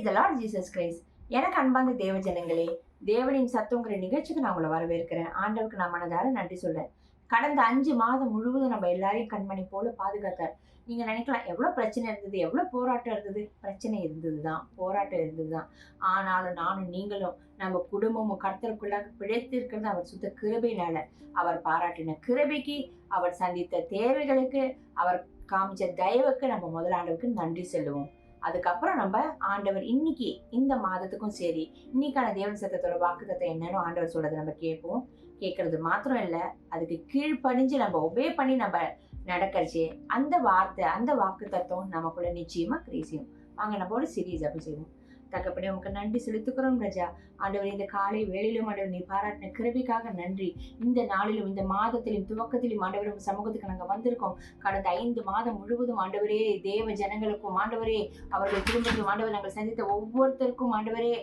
Praise the Lord Jesus Christ. எனக்கு அன்பார்ந்த தேவ ஜனங்களே, தேவனின் சத்தங்கிற நிகழ்ச்சிக்கு நான் உங்களை வரவேற்கிறேன். ஆண்டவருக்கு நான் மனதார நன்றி சொல்றேன். கடந்த 5 மாதம் முழுவதும் நம்ம எல்லாரையும் கண்மணி போல பாதுகாத்தார். நீங்க நினைக்கலாம், எவ்வளவு பிரச்சனை இருந்தது, எவ்வளவு போராட்டம் இருந்தது. பிரச்சனை இருந்ததுதான், போராட்டம் இருந்ததுதான். ஆனாலும் நானும் நீங்களும் நம்ம குடும்பமும் கர்த்தருக்குள்ளாக பிழைத்திருக்கிறது அவர் சுத்த கிருபையினால. அவர் பாராட்டின கிருபைக்கு, அவர் சந்தித்த தேவைகளுக்கு, அவர் காமிச்ச தயவுக்கு நம்ம முதலாண்டவுக்கு நன்றி சொல்லுவோம். அதுக்கப்புறம் நம்ம ஆண்டவர் இன்னைக்கு இந்த மாதத்துக்கும் சரி, இன்னைக்கான தேவன் சத்தத்தோட வாக்குத்தத்தை என்னன்னு ஆண்டவர் சொல்றதை நம்ம கேட்போம். கேட்கறது மாத்திரம் இல்ல, அதுக்கு கீழ்ப்படிஞ்சு நம்ம ஒபே பண்ணி நம்ம நடக்கறச்சே அந்த வார்த்தை, அந்த வாக்கு தத்துவம் நமக்குள்ள நிச்சயமா கிரீசியும். வாங்க நம்ம ஒரு சீரியஸ் அப்படி செய்வோம். தகப்பனே, உமக்கு நன்றி செலுத்துக்கிறோம் ராஜா. ஆண்டவர், இந்த காலை வேளையிலும் ஆண்டவர் நீ பாராட்டின கிருபைக்காக நன்றி. இந்த நாளிலும் இந்த மாதத்திலும் துவக்கத்திலும் ஆண்டவர் சமூகத்துக்கு நாங்கள் வந்திருக்கோம். கடந்த 5 மாதம் முழுவதும் ஆண்டவரே, தேவ ஜனங்களுக்கும் ஆண்டவரே, அவர்கள் குடும்பத்திலும் ஆண்டவர் நாங்கள் சந்தித்த ஒவ்வொருத்தருக்கும் ஆண்டவரே,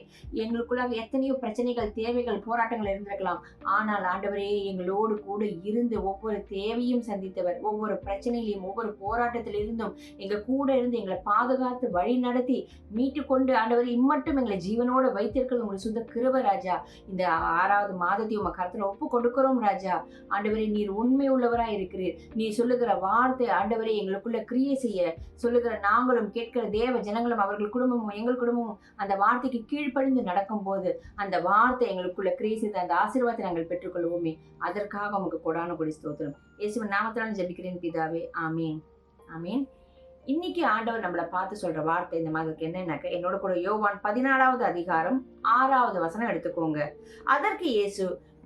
எங்களுக்குள்ளாக எத்தனையோ பிரச்சனைகள், தேவைகள், போராட்டங்கள் இருந்திருக்கலாம். ஆனால் ஆண்டவரே, எங்களோடு கூட இருந்து ஒவ்வொரு தேவையும் சந்தித்தவர், ஒவ்வொரு பிரச்சனையிலையும் ஒவ்வொரு போராட்டத்திலிருந்தும் எங்க கூட இருந்து எங்களை பாதுகாத்து வழி நடத்தி மீட்டு கொண்டு ஆண்டவரே இம்மட்டும் எங்களை ஜீவனோட வைத்திருக்கிறது உங்களுக்கு சுத்த கிருபை ராஜா. இந்த 6வது மாதத்தையும் உங்க கருத்துல ஒப்பு கொடுக்கிறோம் ராஜா. ஆண்டவரே, நீர் உண்மை உள்ளவராய் இருக்கிறீர். நீ சொல்லுகிற வார்த்தை ஆண்டவரே எங்களுக்குள்ள கிரியை செய்ய சொல்லுகிற நாங்களும் கேட்கிற தேவ ஜனங்களும் அவர்கள் குடும்பமும் எங்கள் குடும்பமும் அந்த வார்த்தைக்கு கீழ்ப்படிந்து நடக்கும் போது அந்த வார்த்தை எங்களுக்குள்ள கிரியை செய்த அந்த ஆசீர்வாதத்தை நாங்கள் பெற்றுக்கொள்வோமே. அதற்காக உமக்கு கொடான கொடி ஸ்தோத்திரம். இயேசுவின் நாமத்தினால் ஜெபிக்கிறேன் பிதாவே, ஆமீன் ஆமீன். இன்னைக்கு ஆண்டவர் நம்மளை பார்த்து சொல்ற வார்த்தை இந்த மாதிரி என்னன்னாக்க, என்னோட கூட யோவான் 14வது அதிகாரம் 6வது வசனம் எடுத்துக்கோங்க. அதற்கு இயேசு,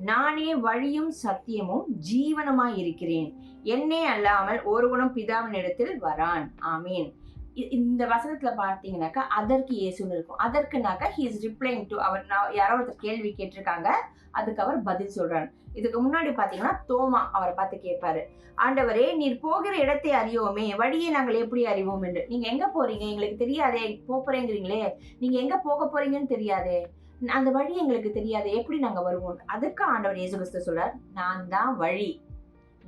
நானே வழியும் சத்தியமும் ஜீவனுமாய் இருக்கிறேன், என்னே அல்லாமல் ஒருவனும் பிதாவின் இடத்தில் வரான். ஆமீன். இந்த வசனத்துல பார்த்தீங்கன்னாக்கா அதற்கு இயேசுன்னு இருக்கும். அதற்குனாக்கா he is replying to அவர், யாரோ ஒருத்தர் கேள்வி கேட்டிருக்காங்க, அதுக்கு அவர் பதில் சொல்றாரு. இதுக்கு முன்னாடி பாத்தீங்கன்னா தோமா அவரை பார்த்து கேட்பாரு, ஆண்டவரே நீர் போகிற இடத்தை அறியோமே, வழியை நாங்கள் எப்படி அறிவோம் என்று. நீங்க எங்க போறீங்க எங்களுக்கு தெரியாதே, போறேங்கிறீங்களே, நீங்க எங்க போக போறீங்கன்னு தெரியாதே, அந்த வழி எங்களுக்கு தெரியாதே, எப்படி நாங்க வருவோம். அதுக்கு ஆண்டவர் இயேசு கிறிஸ்து சொல்றார், நான் தான் வழி,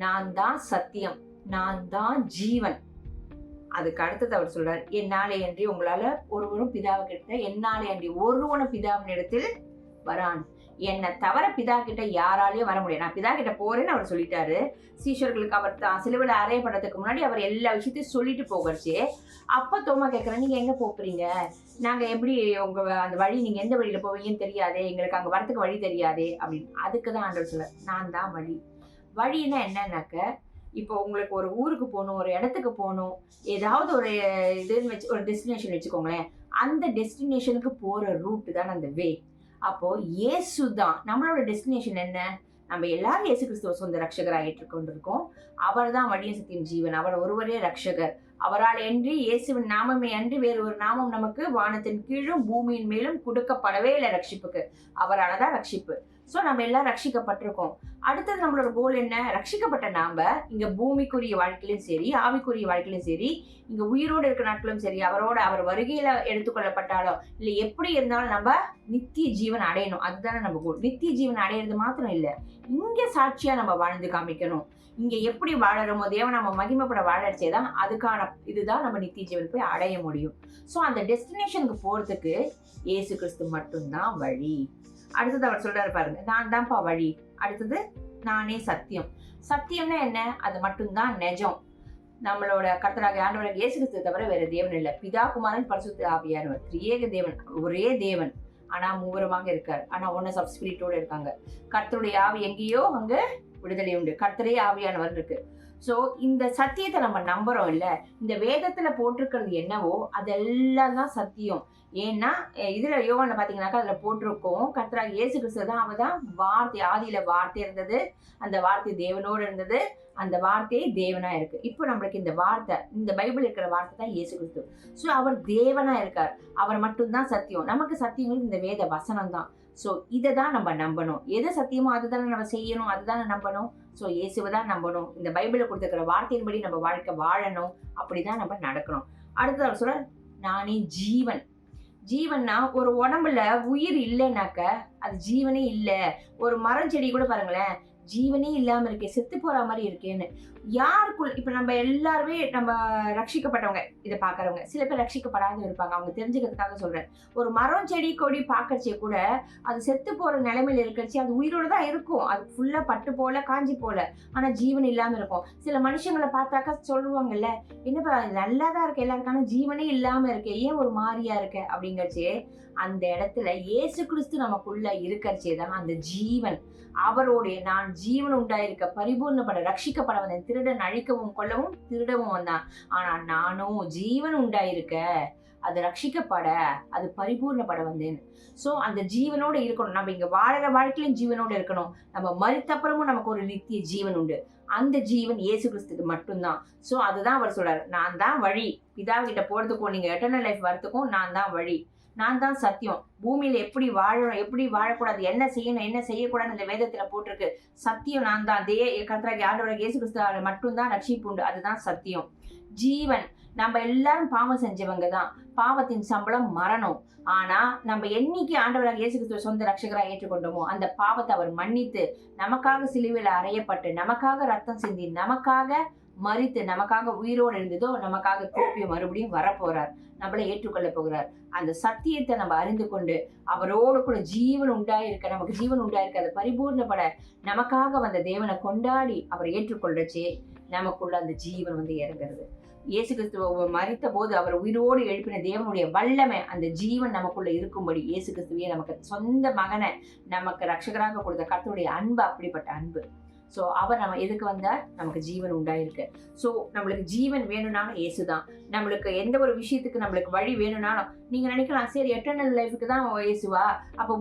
நான் தான் சத்தியம், நான் தான் ஜீவன். அதுக்கு அடுத்தது அவர் சொல்றார், என்னாலே அன்றி உங்களால ஒருவரும் பிதாவை கிட்ட, என்னாலே அன்றி ஒருவனும் பிதாவின் இடத்தில் வரான். என்னை தவிர பிதா கிட்ட யாராலையும் வர முடியாது. நான் பிதா கிட்ட போறேன்னு அவர் சொல்லிட்டாரு. சீஷர்களுக்கு அவர் சிலுவையில் அறையப்படத்துக்கு முன்னாடி அவர் எல்லா விஷயத்தையும் சொல்லிட்டு போகிறச்சு. அப்ப தோமா கேட்கிறேன், நீங்க எங்க போறீங்க, நாங்க எப்படி உங்க அந்த வழி, நீங்க எந்த வழியில போவீங்கன்னு தெரியாதே, எங்களுக்கு அங்க வரத்துக்கு வழி தெரியாதே அப்படின்னு. அதுக்குதான் ஆண்டவர் சொல்ல, நான் தான் வழி. வழின்னா என்னன்னாக்க, இப்போ உங்களுக்கு ஒரு ஊருக்கு போகணும், ஒரு இடத்துக்கு போகணும், ஏதாவது ஒரு இதுன்னு வச்சு ஒரு டெஸ்டினேஷன் வச்சுக்கோங்களேன், அந்த டெஸ்டினேஷனுக்கு போற ரூட் தான் அந்த வே. அப்போ இயேசு தான் நம்மளோட டெஸ்டினேஷன். என்ன, நம்ம எல்லாரும் இயேசு கிறிஸ்துவ சொந்த ரட்சகராக ஏற்றுக்கொண்டிருக்கோம். அவர் தான் வழியும் சத்தியம் ஜீவன், அவர் ஒருவரே ரட்சகர். அவரால் அன்றி, இயேசுவின் நாமமே அன்றி வேறு ஒரு நாமம் நமக்கு வானத்தின் கீழும் பூமியின் மேலும் கொடுக்கப்படவே இல்லை ரட்சிப்புக்கு. அவரால் தான் ரட்சிப்பு. ஸோ நம்ம எல்லாம் ரட்சிக்கப்பட்டிருக்கோம். அடுத்தது நம்மளோட கோல் என்ன, ரட்சிக்கப்பட்ட நாம இங்க பூமிக்குரிய வாழ்க்கையிலும் சரி, ஆவிக்குரிய வாழ்க்கையிலும் சரி, இங்க உயிரோடு இருக்கிற நாட்களும் சரி, அவர் வருகையில எடுத்துக்கொள்ளப்பட்டாலும் இல்லை எப்படி இருந்தாலும் நம்ம நித்திய ஜீவன் அடையணும். அதுதானே நம்ம கோல். நித்திய ஜீவன் அடையிறது மாத்திரம் இல்லை, இங்க சாட்சியா நம்ம வாழ்ந்து காமிக்கணும். இங்க எப்படி வாழறோமோ தேவன் நம்ம மகிமைப்பட வாழறச்சேதான் அதுக்கான இதுதான் நம்ம நித்திய ஜீவன் போய் அடைய முடியும். ஸோ அந்த டெஸ்டினேஷனுக்கு போறதுக்கு இயேசு கிறிஸ்து மட்டும்தான் வழி. அடுத்தது அவர் சொல்றாரு பாருங்க, நான் தான்ப்பா வழி. அடுத்தது நானே சத்தியம். சத்தியம்னா என்ன, அது மட்டும்தான் நிஜம். நம்மளோட கர்த்தராகிய ஆண்டவராகிய இயேசு கிறிஸ்துவை தவிர வேற தேவன் இல்லை. பிதா, குமாரன், பரிசுத்த ஆவியானவர், திரியேக தேவன், ஒரே தேவன். ஆனா மூவரமாக இருக்காரு. ஆனா ஒன்ன சப்ஸ்பிரிட்டோட இருக்காங்க. கர்த்தருடைய ஆவி எங்கேயோ அங்க விடுதலை உண்டு. கர்த்தரே ஆவியானவர் இருக்கு. ஸோ இந்த சத்தியத்தை நம்ம நம்புறோம் இல்ல, இந்த வேதத்துல போட்டிருக்கிறது என்னவோ அதெல்லாம் தான் சத்தியம். ஏன்னா இதுல யோவான்ல பாத்தீங்கன்னாக்கா அதுல போட்டிருக்கோம், கர்த்தராகிய இயேசு கிறிஸ்து தான், அவ தான் வார்த்தை, ஆதியில வார்த்தை இருந்தது, அந்த வார்த்தை தேவனோடு இருந்தது, அந்த வார்த்தையே தேவனா இருக்கு. இப்போ நம்மளுக்கு இந்த வார்த்தை, இந்த பைபிள் இருக்கிற வார்த்தை தான் இயேசு கிறிஸ்து. ஸோ அவர் தேவனா இருக்கார், அவர் மட்டும்தான் சத்தியம். நமக்கு சத்தியங்கள் இந்த வேத வசனம் தான். ஸோ இதை தான் நம்ம நம்பணும். எது சத்தியமோ அதுதானே நம்ம செய்யணும், அதுதானே நம்பணும். ஸோ இயேசுவை தான் நம்பணும். இந்த பைபிளை கொடுத்துருக்கிற வார்த்தையின்படி நம்ம வாழ்க்கை வாழணும். அப்படிதான் நம்ம நடக்கணும். அடுத்தது அவர் சொல்ற, நானே ஜீவன். ஜீவன்னா ஒரு உடம்புல உயிர் இல்லைன்னாக்க அது ஜீவனே இல்லை. ஒரு மரம் செடி கூட பாருங்களேன், ஜீவனே இல்லாம இருக்கே, செத்து போற மாதிரி இருக்கேன்னு. யாருக்குள்ள இப்ப நம்ம எல்லாருமே நம்ம ரட்சிக்கப்பட்டவங்க, இதை பாக்குறவங்க. சில பேர் ரட்சிக்கப்படாத இருப்பாங்க, அவங்க தெரிஞ்சுக்கிறதுக்காக சொல்றேன். ஒரு மரம் செடி கொடி பாக்கறச்சே கூட அது செத்து போற நிலைமையில இருக்கிறச்சு அது உயிரோட தான் இருக்கும். அது ஃபுல்லா பட்டு போல காஞ்சி போல, ஆனா ஜீவன் இல்லாம இருக்கும். சில மனுஷங்களை பார்த்தாக்கா சொல்லுவாங்கல்ல, என்னப்பா நல்லா தான் இருக்க எல்லாருக்கான ஜீவனே இல்லாம இருக்க, ஏன் ஒரு மாதிரியா இருக்க அப்படிங்கறச்சே, அந்த இடத்துல இயேசு கிறிஸ்து நமக்குள்ள இருக்கறச்சே தான் அந்த ஜீவன், அவருடைய நான் ஜீவன் உண்டாயிருக்க பரிபூர்ணப்பட ரட்சிக்கப்பட வந்தேன், திருடன் அழிக்கவும் கொல்லவும் திருடவும் வந்தான், ஆனா நானும் ஜீவன் உண்டாயிருக்க, அது ரட்சிக்கப்பட, அது பரிபூர்ணப்பட வந்தேன். சோ அந்த ஜீவனோட இருக்கணும். நம்ம இங்க வாழற வாழ்க்கையிலும் ஜீவனோட இருக்கணும். நம்ம மரித்தப்புறமும் நமக்கு ஒரு நித்திய ஜீவன் உண்டு. அந்த ஜீவன் இயேசு கிறிஸ்துக்கு மட்டும்தான். சோ அதுதான் அவர் சொல்றாரு, நான் தான் வழி, பிதா கிட்ட போறதுக்கும் நீங்க எட்டர்னல் லைஃப் வரதுக்கும் நான் தான் வழி, நான் தான் சத்தியம். பூமியில எப்படி வாழணும், எப்படி வாழக்கூடாது, என்ன செய்யணும், என்ன செய்யக்கூடாதுன்னு இந்த வேதத்துல போட்டிருக்கு. சத்தியம் நான் தான். கர்த்தராகிய ஆண்டவராகிய இயேசு கிறிஸ்து மட்டும்தான் ரட்சிப்பு உண்டு. அதுதான் சத்தியம். ஜீவன், நம்ம எல்லாரும் பாவம் செஞ்சவங்க தான். பாவத்தின் சம்பளம் மரணம். ஆனா நம்ம என்னைக்கு ஆண்டவராக இயேசு கிறிஸ்துவ சொந்த ரட்சகராக ஏற்றுக்கொண்டோமோ அந்த பாவத்தை அவர் மன்னித்து நமக்காக சிலுவையில் அறையப்பட்டு நமக்காக ரத்தம் சிந்தி நமக்காக மரித்து நமக்காக உயிரோடு இருந்ததோ நமக்காக திருப்பி மறுபடியும் வரப்போறார், நம்மளை ஏற்றுக்கொள்ள போகிறார். அந்த சத்தியத்தை நம்ம அறிந்து கொண்டு அவரோடு கூட ஜீவன் உண்டாயிருக்க, நமக்கு ஜீவன் உண்டாயிருக்க, அதை பரிபூர்ணப்பட நமக்காக வந்த தேவனை கொண்டாடி அவரை ஏற்றுக்கொள்றச்சே நமக்குள்ள அந்த ஜீவன் இறங்குறது. இயேசு கிறிஸ்துவ மரித்த போது அவர் உயிரோடு எழுப்பின தேவனுடைய வல்லமை அந்த ஜீவன் நமக்குள்ள இருக்கும்படி இயேசு கிறிஸ்துவையே நமக்கு சொந்த மகனை நமக்கு ரட்சகராக கொடுத்த கர்த்தருடைய அன்பு அப்படிப்பட்ட அன்பு. ஸோ அவர் நம்ம எதுக்கு வந்தார், நமக்கு ஜீவன் உண்டாயிருக்கு. ஸோ நம்மளுக்கு ஜீவன் வேணும்னாலும் இயேசுதான். நம்மளுக்கு எந்த ஒரு விஷயத்துக்கு நம்மளுக்கு வழி வேணும்னாலும் நீங்க நினைக்கலாம், சரி எட்டர்னல் லைஃபுக்கு தான் இயேசுவா, அப்போ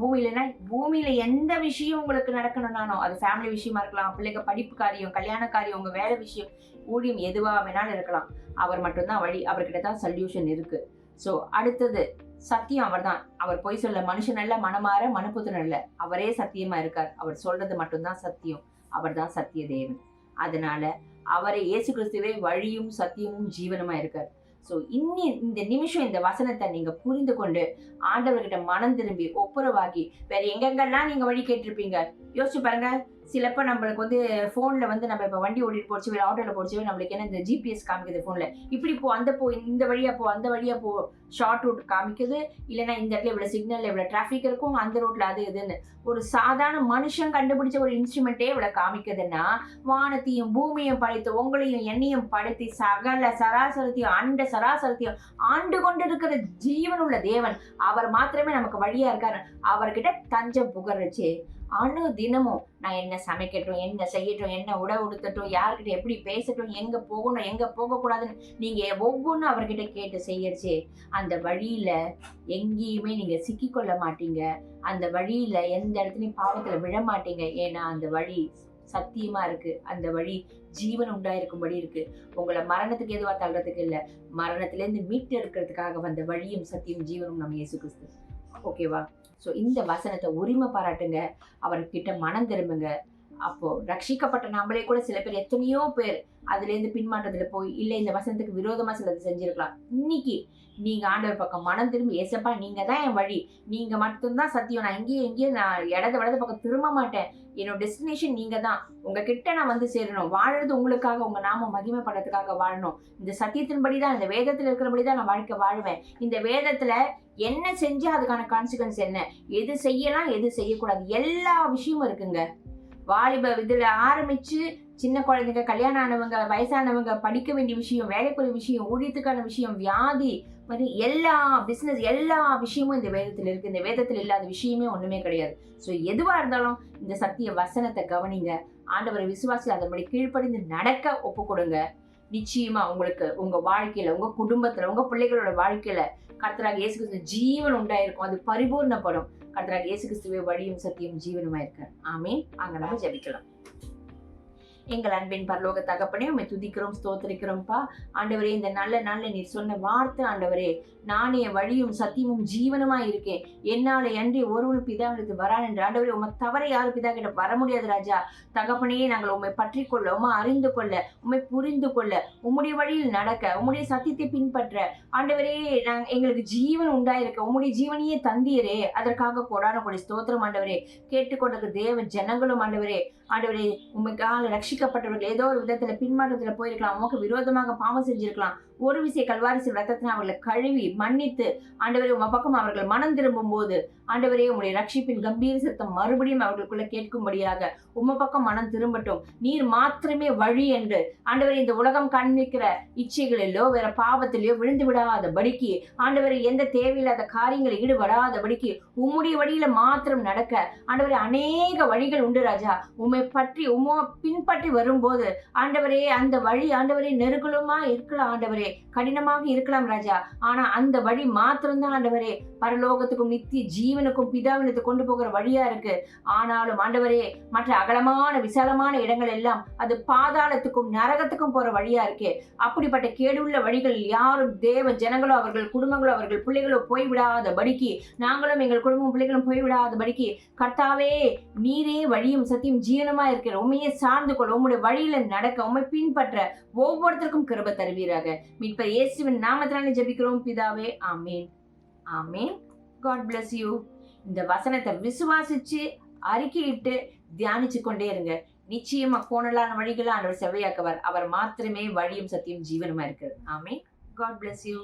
பூமியில எந்த விஷயம் உங்களுக்கு நடக்கணும்னாலும், அது ஃபேமிலி விஷயமா இருக்கலாம், பிள்ளைங்க படிப்பு காரியம், கல்யாண காரியம், உங்க வேலை விஷயம், ஊழியம், எதுவா வேணாலும் இருக்கலாம். அவர் மட்டும்தான் வழி, அவர்கிட்ட தான் சொல்யூஷன் இருக்கு. ஸோ அடுத்தது சத்தியம் அவர் தான். அவர் பொய் சொல்ல மனுஷன் அல்ல, மனமாற மனுப்புத்திரன் அல்ல, அவரே சத்தியமா இருக்கார். அவர் சொல்றது மட்டும்தான் சத்தியம். அவர் தான் சத்திய தேவன். அதனால அவரை இயேசு கிறிஸ்துவே வழியும் சத்தியமும் ஜீவனுமா இருக்கார். ஸோ இந்த நிமிஷம் இந்த வசனத்தை நீங்க புரிந்து கொண்டு ஆண்டவர்கிட்ட மனம் திரும்பி ஒப்புரவாகி, வேற எங்கெங்கெல்லாம் நீங்க வழி கேட்டிருப்பீங்க யோசிச்சு பாருங்க. சிலப்ப நம்மளுக்கு போன்ல நம்ம இப்ப வண்டி ஓட்டிட்டு போச்சு, வேற ஆட்டோல போச்சு, நம்மளுக்கு என்ன இந்த ஜிபிஎஸ் காமிக்குது போன்ல, இப்படி போ, அந்த போ, இந்த வழியா போ, அந்த வழியா போ, ஷார்ட் ரூட் காமிக்குது. இல்லைன்னா இந்த இடத்துல இவ்வளவு சிக்னல், இவ்வளவு டிராபிக் இருக்கும், அந்த ரோட்ல அது இதுன்னு ஒரு சாதாரண மனுஷன் கண்டுபிடிச்ச ஒரு இன்ஸ்ட்ருமெண்டே இவ்வளவு காமிக்குதுன்னா, வானத்தையும் பூமியும் படைத்து உங்களையும் என்னையும் படைத்து சகல சராசரத்தையும் அண்ட சராசரத்தையும் ஆண்டு கொண்டு இருக்கிற ஜீவன் உள்ள தேவன் அவர் மாத்திரமே நமக்கு வழியா இருக்காரு. அவர்கிட்ட தஞ்சம் புகழ்றச்சே அணு தினமும் நான் என்ன சமைக்கட்டும், என்ன செய்யட்டும், என்ன உடை உடுத்தட்டும், யார்கிட்ட எப்படி பேசட்டும், எங்க போகணும் எங்க போகக்கூடாதுன்னு நீங்க ஒவ்வொன்றும் அவர்கிட்ட கேட்டு செய்யறச்சே அந்த வழியில எங்கேயுமே நீங்க சிக்கிக்கொள்ள மாட்டீங்க. அந்த வழியில எந்த இடத்துலயும் பாவத்துல விழ மாட்டீங்க. ஏன்னா அந்த வழி சத்தியமா இருக்கு, அந்த வழி ஜீவன் உண்டாயிருக்கும்படி இருக்கு. உங்களை மரணத்துக்கு எதுவா தள்ளுறதுக்கு இல்ல, மரணத்திலேருந்து மீட்டு எடுக்கிறதுக்காக வந்த வழியும் சத்தியம் ஜீவனும் நம்ம இயேசு கிறிஸ்து. ஓகேவா? ஸோ இந்த வசனத்தை உரிமை பாராட்டுங்க, அவர்கிட்ட மனம் திரும்புங்க. அப்போ ரட்சிக்கப்பட்ட நம்மளே கூட சில பேர், எத்தனையோ பேர் அதுல இருந்து பின்மாற்றத்துல போய் இல்ல இந்த வசனத்துக்கு விரோதமா சிலது செஞ்சிருக்கலாம். இன்னைக்கு நீங்க ஆண்டவர் பக்கம் மனம் திரும்பி, ஏசப்பா நீங்க தான் என் வழி, நீங்க மட்டும்தான் சத்தியம், நான் எங்கேயும் நான் வலது பக்கம் திரும்ப மாட்டேன், என்னோட டெஸ்டினேஷன் நீங்க தான், உங்ககிட்ட நான் சேரணும், வாழறது உங்களுக்காக, உங்க நாம மகிமை பண்றதுக்காக வாழணும், இந்த சத்தியத்தின்படிதான், இந்த வேதத்துல இருக்கிறபடிதான் நான் வாழ்க்கை வாழ்வேன், இந்த வேதத்துல என்ன செஞ்சா அதுக்கான கான்சிக்வன்ஸ் என்ன, எது செய்யலாம் எது செய்யக்கூடாது, எல்லா விஷயமும் இருக்குங்க. வாலிப இதுல ஆரம்பிச்சு சின்ன குழந்தைங்க, கல்யாணம் ஆனவங்க, வயசானவங்க, படிக்க வேண்டிய விஷயம், வேலைக்குரிய விஷயம், ஊழியத்துக்கான விஷயம், வியாதி மாதிரி எல்லா பிசினஸ், எல்லா விஷயமும் இந்த வேதத்துல இருக்கு. இந்த வேதத்துல இல்லாத விஷயமே ஒண்ணுமே கிடையாது. ஸோ எதுவா இருந்தாலும் இந்த சத்திய வசனத்தை கவனிங்க, ஆண்டவரை விசுவாசி அதன்படி கீழ்ப்படிந்து நடக்க ஒப்பு கொடுங்க. நிச்சயமா உங்களுக்கு உங்க வாழ்க்கையில, உங்க குடும்பத்துல, உங்க பிள்ளைகளோட வாழ்க்கையில கர்த்தராகிய இயேசு கிறிஸ்து ஜீவன் உண்டாயிருக்கும், அது பரிபூர்ணப்படும். கர்த்தராகிய இயேசு கிறிஸ்துவே வழியும் சத்தியம் ஜீவனுமா இருக்கார். ஆமீன். அங்க நம்ம ஜெபிக்கலாம். எங்கள் அன்பின் பரலோக தகப்பனே, உம்மை துதிக்கிறோம், ஸ்தோத்திரிக்கிறோம்ப்பா. ஆண்டவரே, இந்த நல்ல நாள்ல நீர் சொன்ன வார்த்தை ஆண்டவரே, நானே வழியும் சத்தியமும் ஜீவனுமா இருக்கேன், என்னாலே அன்றி ஒருவனும் பிதாவிடத்து வரான் என்று. ஆண்டவரே, உம்மை தவிர யாரும் பிதா கிட்ட வர முடியாது ராஜா. தகப்பனே, நாங்கள் உம்மை பற்றி கொள்ள, உம்மை அறிந்து கொள்ள, உம்மை புரிந்து கொள்ள, உம்முடைய வழியில் நடக்க, உம்முடைய சத்தியத்தை பின்பற்ற ஆண்டவரே, எங்களுக்கு ஜீவன் உண்டாயிருக்க உம்முடைய ஜீவனையே தந்தீரே, அதற்காக கொடான கொடி ஸ்தோத்திரம் ஆண்டவரே. கேட்டுக்கொண்டிருக்க தேவ ஜனங்களும் ஆண்டவரே, ஆண்டவரே, உண்மைக்காக ரட்சிக்கப்பட்டவர்கள் ஏதோ ஒரு விதத்துல பின்மாற்றத்துல போயிருக்கலாம், உமக்கு விரோதமாக பாவம் செஞ்சிருக்கலாம். ஒரு விசை கல்வாரி ரத்தத்தினை அவர்களை கழுவி மன்னித்து ஆண்டவரே உங்க பக்கம் அவர்கள் மனம் திரும்பும் போது ஆண்டவரே, உங்களுடைய ரட்சிப்பின் கம்பீர சத்தம் மறுபடியும் அவர்களுக்குள்ள கேட்கும்படியாக உம்ம பக்கம் மனம் திரும்பட்டும். நீர் மாத்திரமே வழி என்று ஆண்டவரே, இந்த உலகம் காண்பிக்கிற இச்சைகளிலோ வேற பாவத்திலேயோ விழுந்து விடாதபடிக்கு ஆண்டவரே, எந்த தேவையில்லாத காரியங்களை ஈடுபடாதபடிக்கு உம்முடைய வழியில மாத்திரம் நடக்க ஆண்டவரே, அநேக வழிகள் உண்டு ராஜா. உம்மை பற்றி பின்பற்றி வரும்போது ஆண்டவரே, அந்த வழி ஆண்டவரே நெருக்கலுமா இருக்கலாம், ஆண்டவரே கடினமாக இருக்கலாம் ராஜா. ஆனா அந்த வழி மாத்திரம்தான் ஆண்டவரே பரலோகத்துக்கும் நித்திய ஜீவனுக்கும் பிதாவினத்தை கொண்டு போகிற வழியா இருக்கு. ஆனாலும் ஆண்டவரே, மற்ற அகலமான விசாலமான இடங்கள் எல்லாம் அது பாதாளத்துக்கும் நரகத்துக்கும் போற வழியா இருக்கு. அப்படிப்பட்ட கேடுள்ள வழிகள் யாரும் தேவ ஜனங்களோ அவர்கள் குடும்பங்களோ அவர்கள் பிள்ளைகளோ போய்விடாதபடிக்கு, நாங்களும் எங்கள் குடும்பம் பிள்ளைகளும் போய்விடாதபடிக்கு கர்த்தாவே, நீரே வழியும் சத்தியம் ஜீவனமா இருக்கிற உண்மையை சார்ந்து கொள்ள, உம்முடைய வழியில நடக்க, உண்மை பின்பற்ற ஒவ்வொருத்தருக்கும் கிருபை தருவீராக. மீட்பர் இயேசுவின் நாமத்தினாலே ஜெபிக்கிறோம் பிதாவே, ஆமீன், ஆமீன். God bless you. இந்த வசனத்தை விசுவாசிச்சு அறிக்கையிட்டு தியானிச்சு கொண்டே இருங்க. நிச்சயமா கோணலான வழிகளை ஆண்டவர் செவ்வையாக்குவார். அவர் மாத்திரமே வழியும் சத்தியம் ஜீவனுமா இருக்கிறது. ஆமீன். God bless you.